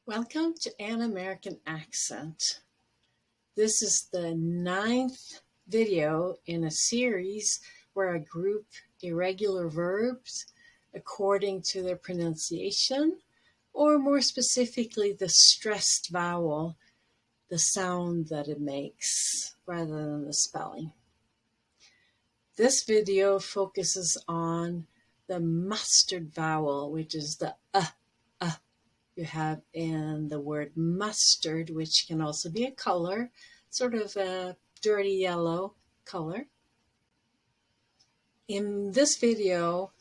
Welcome to An American Accent. This is the 9th video in a series where I group irregular verbs according to their pronunciation, or more specifically, the stressed vowel, the sound that it makes, rather than the spelling. This video focuses on the mustard vowel, which is the you have in the word mustard, which can also be a color, sort of a dirty yellow color. In this video,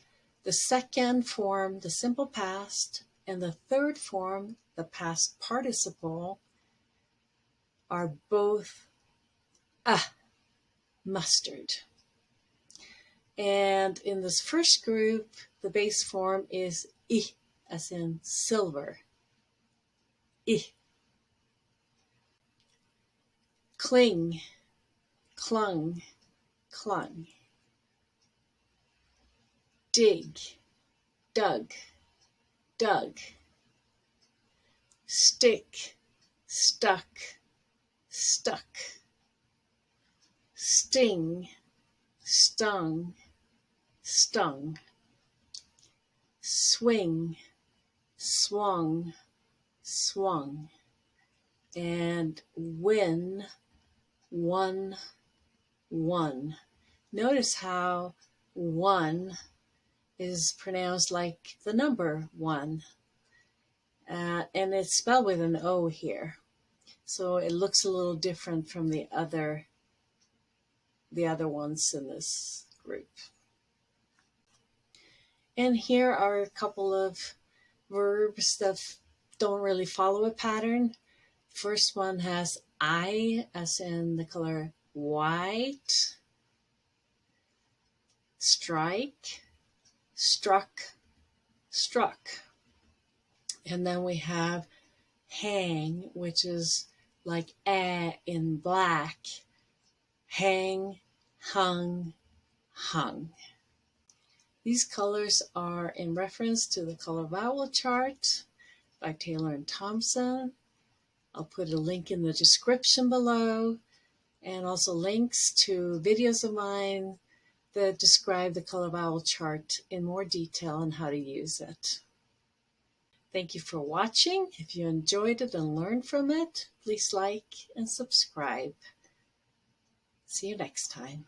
the second form, the simple past, and the third form, the past participle, are both mustard. And in this first group, the base form is I, as in silver. I. Cling, clung, clung. Dig, dug, dug. Stick, stuck, stuck. Sting, stung, stung. Swing, swung, swung. And win, won, won. Notice how one is pronounced like the number 1. And it's spelled with an O here. So it looks a little different from the other ones in this group. And here are a couple of verbs that don't really follow a pattern. First one has I, as in the color white. Strike, struck, struck. And then we have hang, which is like in black. Hang, hung, hung. These colors are in reference to the Color Vowel Chart by Taylor and Thompson. I'll put a link in the description below, and also links to videos of mine that describe the Color Vowel Chart in more detail and how to use it. Thank you for watching. If you enjoyed it and learned from it, please like and subscribe. See you next time.